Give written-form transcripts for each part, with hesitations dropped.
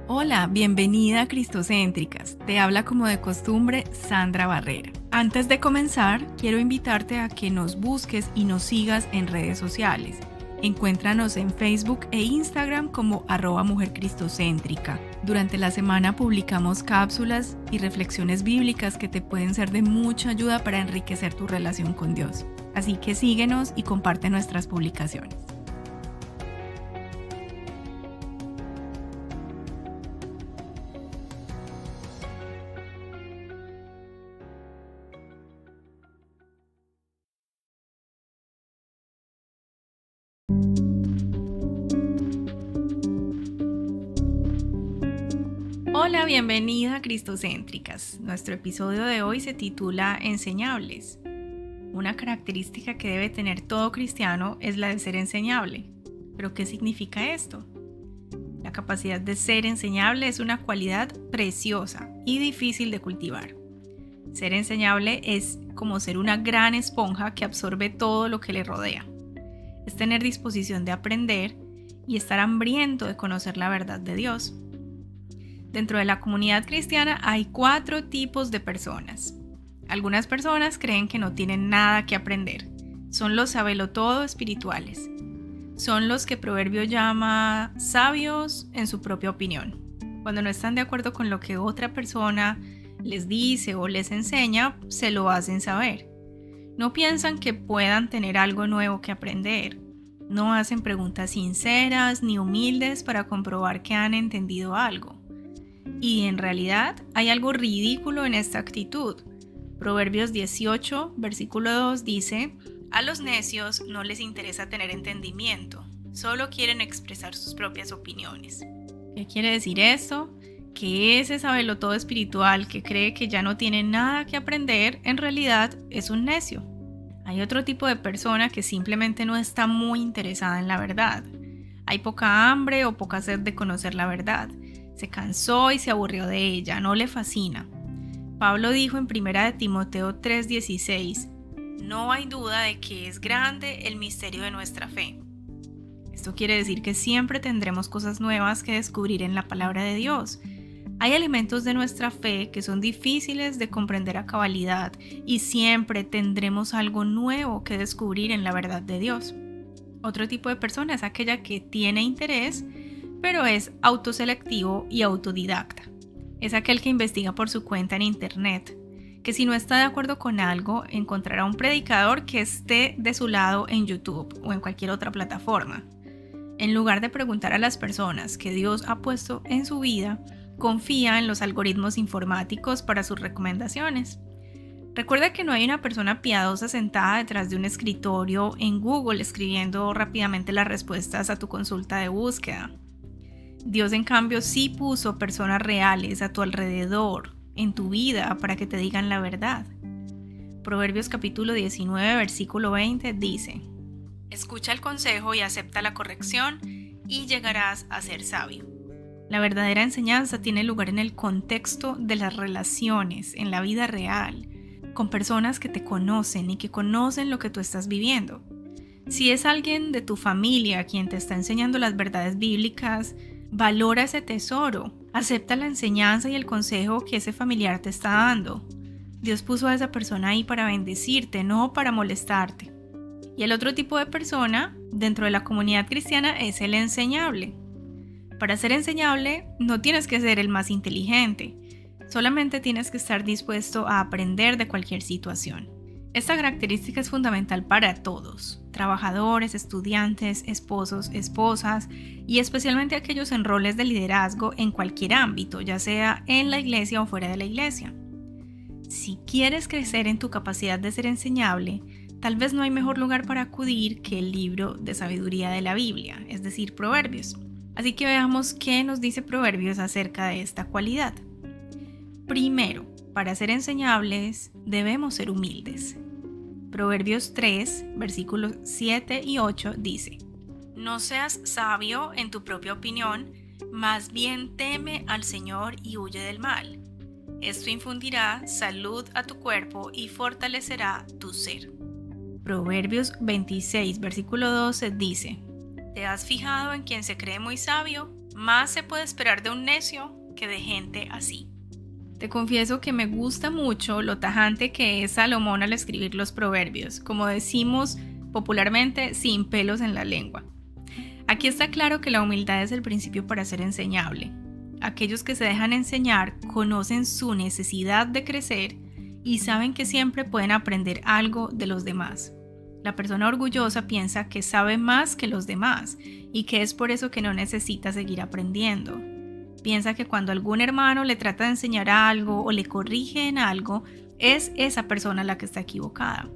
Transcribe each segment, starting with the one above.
Hola, bienvenida a Cristocéntricas. Te habla como de costumbre Sandra Barrera. Antes de comenzar, quiero invitarte a que nos busques y nos sigas en redes sociales. Encuéntranos en Facebook e Instagram como @mujercristocéntrica. Durante la semana publicamos cápsulas y reflexiones bíblicas que te pueden ser de mucha ayuda para enriquecer tu relación con Dios. Así que síguenos y comparte nuestras publicaciones. Hola, bienvenida a Cristocéntricas. Nuestro episodio de hoy se titula Enseñables. Una característica que debe tener todo cristiano es la de ser enseñable. ¿Pero qué significa esto? La capacidad de ser enseñable es una cualidad preciosa y difícil de cultivar. Ser enseñable es como ser una gran esponja que absorbe todo lo que le rodea. Es tener disposición de aprender y estar hambriento de conocer la verdad de Dios. Dentro de la comunidad cristiana hay 4 tipos de personas. Algunas personas creen que no tienen nada que aprender. Son los sabelotodo espirituales. Son los que Proverbio llama sabios en su propia opinión. Cuando no están de acuerdo con lo que otra persona les dice o les enseña, se lo hacen saber. No piensan que puedan tener algo nuevo que aprender. No hacen preguntas sinceras ni humildes para comprobar que han entendido algo. Y en realidad hay algo ridículo en esta actitud. Proverbios 18, versículo 2 dice: a los necios no les interesa tener entendimiento, solo quieren expresar sus propias opiniones. ¿Qué quiere decir esto? Que ese sabelotodo espiritual que cree que ya no tiene nada que aprender, en realidad es un necio. Hay otro tipo de persona que simplemente no está muy interesada en la verdad. Hay poca hambre o poca sed de conocer la verdad. Se cansó y se aburrió de ella, no le fascina. Pablo dijo en 1 de Timoteo 3:16: no hay duda de que es grande el misterio de nuestra fe. Esto quiere decir que siempre tendremos cosas nuevas que descubrir en la palabra de Dios. Hay elementos de nuestra fe que son difíciles de comprender a cabalidad y siempre tendremos algo nuevo que descubrir en la verdad de Dios. Otro tipo de persona es aquella que tiene interés, pero es autoselectivo y autodidacta. Es aquel que investiga por su cuenta en internet, que si no está de acuerdo con algo, encontrará un predicador que esté de su lado en YouTube o en cualquier otra plataforma. En lugar de preguntar a las personas que Dios ha puesto en su vida, confía en los algoritmos informáticos para sus recomendaciones. Recuerda que no hay una persona piadosa sentada detrás de un escritorio en Google escribiendo rápidamente las respuestas a tu consulta de búsqueda. Dios, en cambio, sí puso personas reales a tu alrededor, en tu vida, para que te digan la verdad. Proverbios capítulo 19, versículo 20 dice: escucha el consejo y acepta la corrección y llegarás a ser sabio. La verdadera enseñanza tiene lugar en el contexto de las relaciones, en la vida real, con personas que te conocen y que conocen lo que tú estás viviendo. Si es alguien de tu familia quien te está enseñando las verdades bíblicas, valora ese tesoro, acepta la enseñanza y el consejo que ese familiar te está dando. Dios puso a esa persona ahí para bendecirte, no para molestarte. Y el otro tipo de persona dentro de la comunidad cristiana es el enseñable. Para ser enseñable no tienes que ser el más inteligente, solamente tienes que estar dispuesto a aprender de cualquier situación. Esta característica es fundamental para todos, trabajadores, estudiantes, esposos, esposas y especialmente aquellos en roles de liderazgo en cualquier ámbito, ya sea en la iglesia o fuera de la iglesia. Si quieres crecer en tu capacidad de ser enseñable, tal vez no hay mejor lugar para acudir que el libro de sabiduría de la Biblia, es decir, Proverbios. Así que veamos qué nos dice Proverbios acerca de esta cualidad. Primero, para ser enseñables debemos ser humildes. Proverbios 3, versículos 7 y 8 dice: no seas sabio en tu propia opinión, más bien teme al Señor y huye del mal. Esto infundirá salud a tu cuerpo y fortalecerá tu ser. Proverbios 26, versículo 12 dice: ¿Te has fijado en quien se cree muy sabio? Más se puede esperar de un necio que de gente así. Te confieso que me gusta mucho lo tajante que es Salomón al escribir los proverbios, como decimos popularmente, sin pelos en la lengua. Aquí está claro que la humildad es el principio para ser enseñable. Aquellos que se dejan enseñar conocen su necesidad de crecer y saben que siempre pueden aprender algo de los demás. La persona orgullosa piensa que sabe más que los demás y que es por eso que no necesita seguir aprendiendo. Piensa que cuando algún hermano le trata de enseñar algo o le corrige en algo, es esa persona la que está equivocada.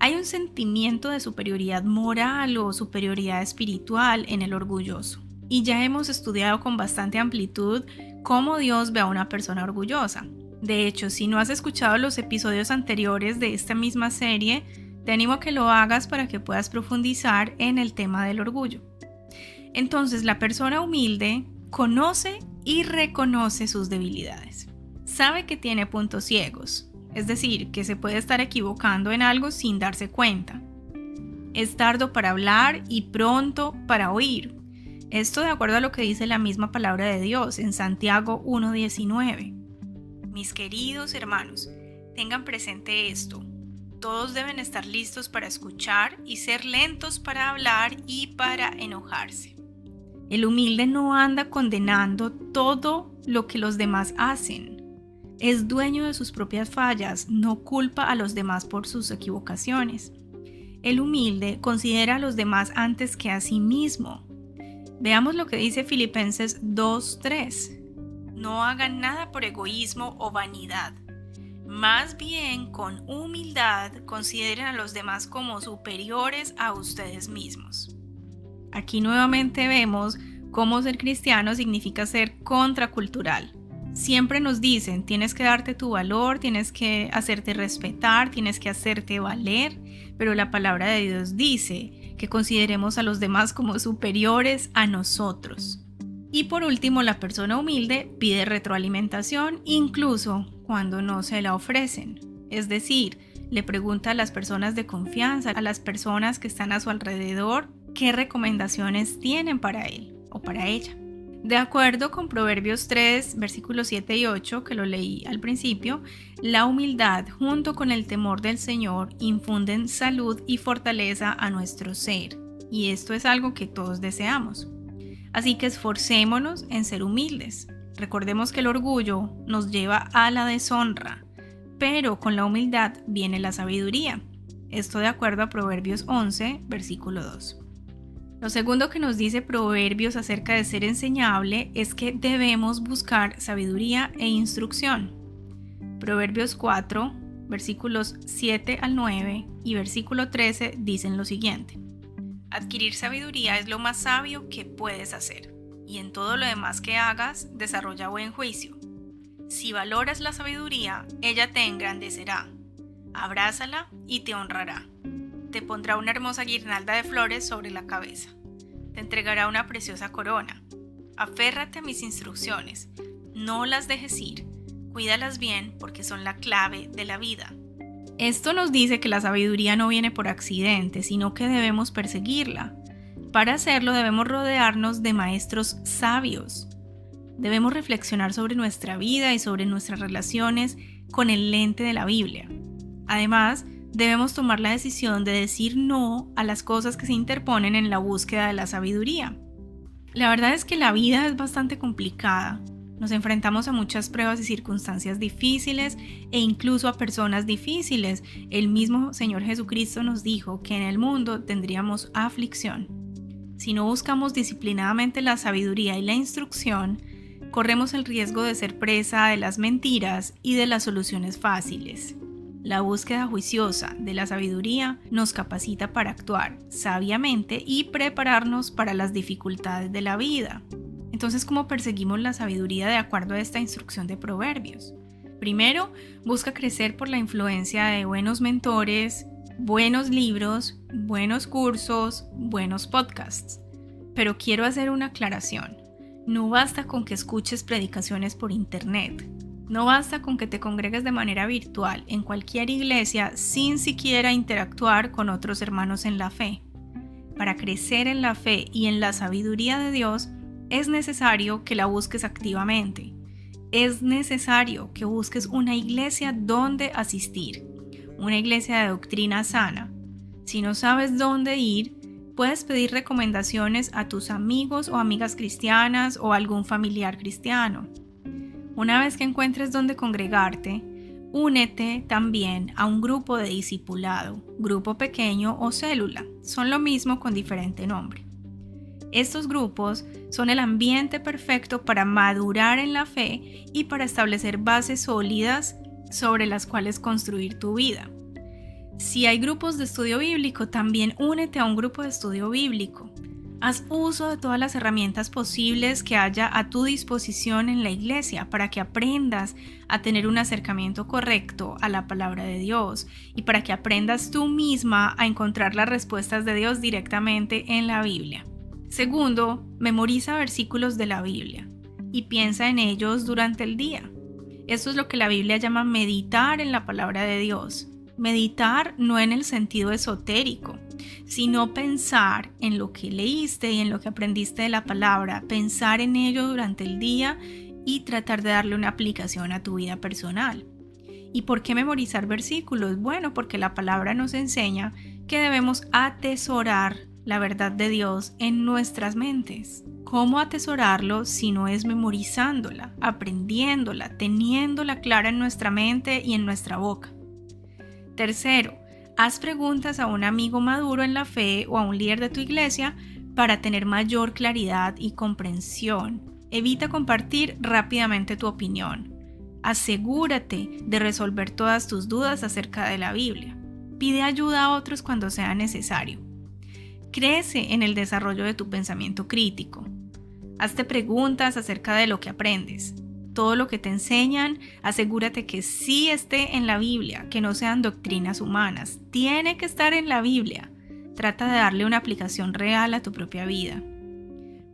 Hay un sentimiento de superioridad moral o superioridad espiritual en el orgulloso. Y ya hemos estudiado con bastante amplitud cómo Dios ve a una persona orgullosa. De hecho, si no has escuchado los episodios anteriores de esta misma serie, te animo a que lo hagas para que puedas profundizar en el tema del orgullo. Entonces, la persona humilde conoce y reconoce sus debilidades. Sabe que tiene puntos ciegos, es decir, que se puede estar equivocando en algo sin darse cuenta. Es tardo para hablar y pronto para oír. Esto de acuerdo a lo que dice la misma palabra de Dios en Santiago 1:19. Mis queridos hermanos, tengan presente esto. Todos deben estar listos para escuchar y ser lentos para hablar y para enojarse. El humilde no anda condenando todo lo que los demás hacen. Es dueño de sus propias fallas, no culpa a los demás por sus equivocaciones. El humilde considera a los demás antes que a sí mismo. Veamos lo que dice Filipenses 2:3. No hagan nada por egoísmo o vanidad. Más bien, con humildad, consideren a los demás como superiores a ustedes mismos. Aquí nuevamente vemos cómo ser cristiano significa ser contracultural. Siempre nos dicen, tienes que darte tu valor, tienes que hacerte respetar, tienes que hacerte valer, pero la palabra de Dios dice que consideremos a los demás como superiores a nosotros. Y por último, la persona humilde pide retroalimentación incluso cuando no se la ofrecen. Es decir, le pregunta a las personas de confianza, a las personas que están a su alrededor, qué recomendaciones tienen para él o para ella. De acuerdo con Proverbios 3, versículos 7 y 8, que lo leí al principio, la humildad junto con el temor del Señor infunden salud y fortaleza a nuestro ser. Y esto es algo que todos deseamos. Así que esforcémonos en ser humildes. Recordemos que el orgullo nos lleva a la deshonra, pero con la humildad viene la sabiduría. Esto de acuerdo a Proverbios 11, versículo 2. Lo segundo que nos dice Proverbios acerca de ser enseñable es que debemos buscar sabiduría e instrucción. Proverbios 4, versículos 7 al 9 y versículo 13 dicen lo siguiente. Adquirir sabiduría es lo más sabio que puedes hacer, y en todo lo demás que hagas, desarrolla buen juicio. Si valoras la sabiduría, ella te engrandecerá. Abrázala y te honrará. Te pondrá una hermosa guirnalda de flores sobre la cabeza. Te entregará una preciosa corona. Aférrate a mis instrucciones. No las dejes ir. Cuídalas bien porque son la clave de la vida. Esto nos dice que la sabiduría no viene por accidente, sino que debemos perseguirla. Para hacerlo debemos rodearnos de maestros sabios. Debemos reflexionar sobre nuestra vida y sobre nuestras relaciones con el lente de la Biblia. Además, debemos tomar la decisión de decir no a las cosas que se interponen en la búsqueda de la sabiduría. La verdad es que la vida es bastante complicada. Nos enfrentamos a muchas pruebas y circunstancias difíciles e incluso a personas difíciles. El mismo Señor Jesucristo nos dijo que en el mundo tendríamos aflicción. Si no buscamos disciplinadamente la sabiduría y la instrucción, corremos el riesgo de ser presa de las mentiras y de las soluciones fáciles. La búsqueda juiciosa de la sabiduría nos capacita para actuar sabiamente y prepararnos para las dificultades de la vida. Entonces, ¿cómo perseguimos la sabiduría de acuerdo a esta instrucción de Proverbios? Primero, busca crecer por la influencia de buenos mentores, buenos libros, buenos cursos, buenos podcasts. Pero quiero hacer una aclaración. No basta con que escuches predicaciones por internet. No basta con que te congregues de manera virtual en cualquier iglesia sin siquiera interactuar con otros hermanos en la fe. para crecer en la fe y en la sabiduría de Dios, es necesario que la busques activamente. Es necesario que busques una iglesia donde asistir, una iglesia de doctrina sana. Si no sabes dónde ir, puedes pedir recomendaciones a tus amigos o amigas cristianas o algún familiar cristiano. Una vez que encuentres dónde congregarte, únete también a un grupo de discipulado, grupo pequeño o célula. Son lo mismo con diferente nombre. Estos grupos son el ambiente perfecto para madurar en la fe y para establecer bases sólidas sobre las cuales construir tu vida. Si hay grupos de estudio bíblico, también únete a un grupo de estudio bíblico. Haz uso de todas las herramientas posibles que haya a tu disposición en la iglesia para que aprendas a tener un acercamiento correcto a la palabra de Dios y para que aprendas tú misma a encontrar las respuestas de Dios directamente en la Biblia. Segundo, memoriza versículos de la Biblia y piensa en ellos durante el día. Esto es lo que la Biblia llama meditar en la palabra de Dios. Meditar no en el sentido esotérico, sino pensar en lo que leíste y en lo que aprendiste de la palabra, pensar en ello durante el día y tratar de darle una aplicación a tu vida personal. ¿Y por qué memorizar versículos? Bueno, porque la palabra nos enseña que debemos atesorar la verdad de Dios en nuestras mentes. ¿Cómo atesorarlo si no es memorizándola, aprendiéndola, teniéndola clara en nuestra mente y en nuestra boca? Tercero, haz preguntas a un amigo maduro en la fe o a un líder de tu iglesia para tener mayor claridad y comprensión. Evita compartir rápidamente tu opinión. Asegúrate de resolver todas tus dudas acerca de la Biblia. Pide ayuda a otros cuando sea necesario. Crece en el desarrollo de tu pensamiento crítico. Hazte preguntas acerca de lo que aprendes. Todo lo que te enseñan, asegúrate que sí esté en la Biblia, que no sean doctrinas humanas. Tiene que estar en la Biblia. Trata de darle una aplicación real a tu propia vida.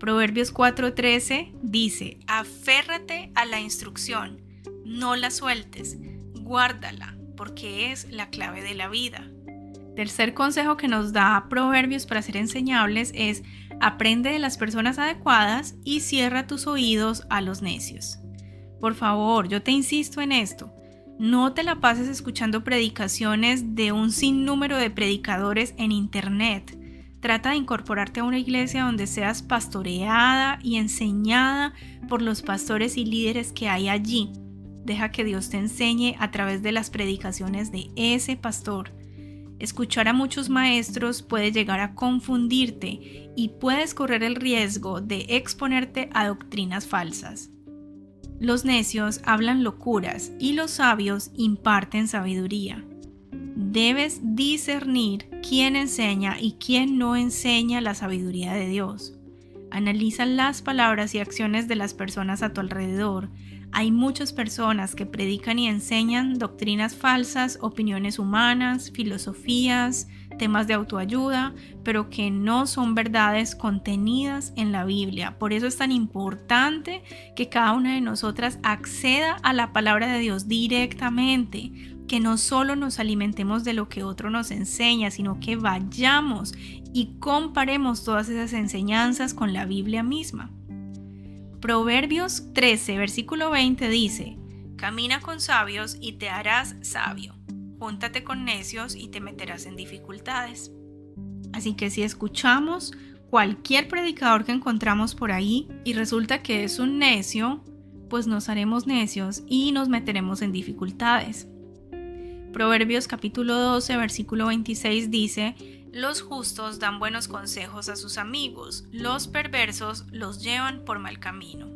Proverbios 4:13 dice: aférrate a la instrucción, no la sueltes, guárdala, porque es la clave de la vida. Tercer consejo que nos da Proverbios para ser enseñables es: aprende de las personas adecuadas y cierra tus oídos a los necios. Por favor, yo te insisto en esto. No te la pases escuchando predicaciones de un sinnúmero de predicadores en internet. Trata de incorporarte a una iglesia donde seas pastoreada y enseñada por los pastores y líderes que hay allí. Deja que Dios te enseñe a través de las predicaciones de ese pastor. Escuchar a muchos maestros puede llegar a confundirte y puedes correr el riesgo de exponerte a doctrinas falsas. Los necios hablan locuras y los sabios imparten sabiduría. Debes discernir quién enseña y quién no enseña la sabiduría de Dios. Analiza las palabras y acciones de las personas a tu alrededor. Hay muchas personas que predican y enseñan doctrinas falsas, opiniones humanas, filosofías, temas de autoayuda, pero que no son verdades contenidas en la Biblia. Por eso es tan importante que cada una de nosotras acceda a la palabra de Dios directamente, que no solo nos alimentemos de lo que otro nos enseña, sino que vayamos y comparemos todas esas enseñanzas con la Biblia misma. Proverbios 13, versículo 20 dice: camina con sabios y te harás sabio. Júntate con necios y te meterás en dificultades. Así que si escuchamos cualquier predicador que encontramos por ahí y resulta que es un necio, pues nos haremos necios y nos meteremos en dificultades. Proverbios capítulo 12, versículo 26 dice: los justos dan buenos consejos a sus amigos, los perversos los llevan por mal camino.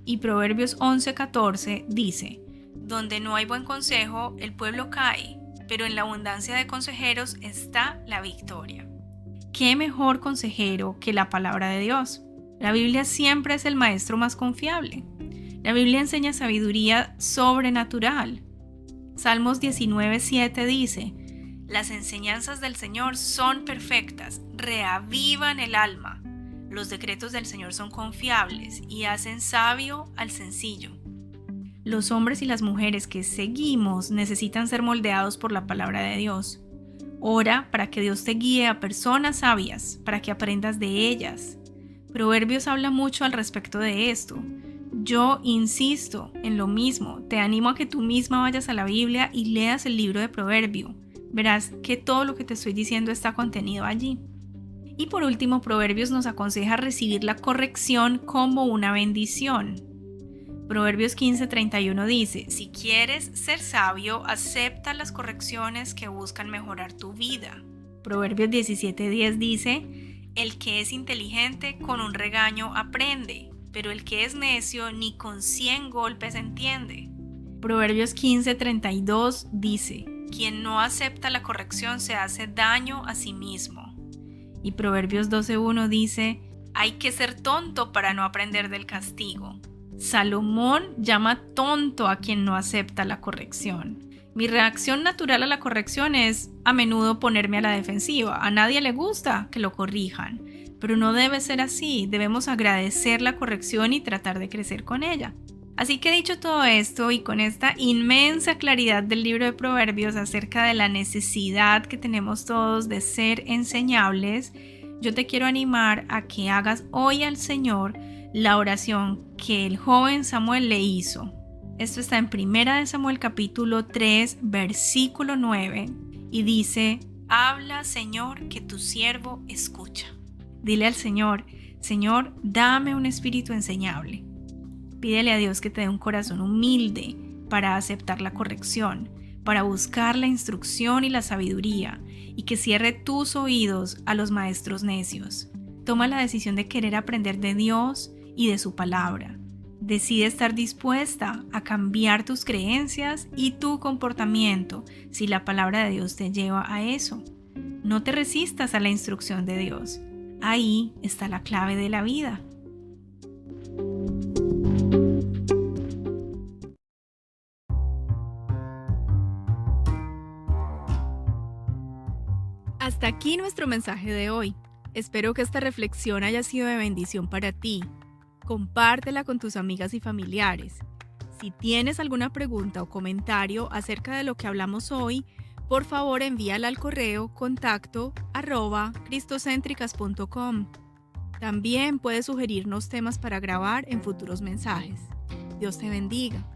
Y Proverbios 11:14 dice: donde no hay buen consejo, el pueblo cae, pero en la abundancia de consejeros está la victoria. ¿Qué mejor consejero que la palabra de Dios? La Biblia siempre es el maestro más confiable. La Biblia enseña sabiduría sobrenatural. Salmos 19:7 dice: las enseñanzas del Señor son perfectas, reavivan el alma. Los decretos del Señor son confiables y hacen sabio al sencillo. Los hombres y las mujeres que seguimos necesitan ser moldeados por la palabra de Dios. Ora para que Dios te guíe a personas sabias, para que aprendas de ellas. Proverbios habla mucho al respecto de esto. Yo insisto en lo mismo, te animo a que tú misma vayas a la Biblia y leas el libro de Proverbio. Verás que todo lo que te estoy diciendo está contenido allí. Y por último, Proverbios nos aconseja recibir la corrección como una bendición. Proverbios 15:31 dice: si quieres ser sabio, acepta las correcciones que buscan mejorar tu vida. Proverbios 17:10 dice: el que es inteligente con un regaño aprende, pero el que es necio ni con 100 golpes entiende. Proverbios 15:32 dice: quien no acepta la corrección se hace daño a sí mismo. Y Proverbios 12:1 dice: hay que ser tonto para no aprender del castigo. Salomón llama tonto a quien no acepta la corrección. Mi reacción natural a la corrección es a menudo ponerme a la defensiva. A nadie le gusta que lo corrijan, pero no debe ser así. Debemos agradecer la corrección y tratar de crecer con ella. Así que dicho todo esto y con esta inmensa claridad del libro de Proverbios acerca de la necesidad que tenemos todos de ser enseñables, yo te quiero animar a que hagas hoy al Señor la oración que el joven Samuel le hizo. Esto está en 1 Samuel capítulo 3, versículo 9 y dice: habla, Señor, que tu siervo escucha. Dile al Señor: Señor, dame un espíritu enseñable. Pídele a Dios que te dé un corazón humilde para aceptar la corrección, para buscar la instrucción y la sabiduría, y que cierre tus oídos a los maestros necios. Toma la decisión de querer aprender de Dios y de su palabra. Decide estar dispuesta a cambiar tus creencias y tu comportamiento si la palabra de Dios te lleva a eso. No te resistas a la instrucción de Dios. Ahí está la clave de la vida. Hasta aquí nuestro mensaje de hoy. Espero que esta reflexión haya sido de bendición para ti. Compártela con tus amigas y familiares. Si tienes alguna pregunta o comentario acerca de lo que hablamos hoy, por favor envíala al correo contacto@cristocentricas.com. También puedes sugerirnos temas para grabar en futuros mensajes. Dios te bendiga.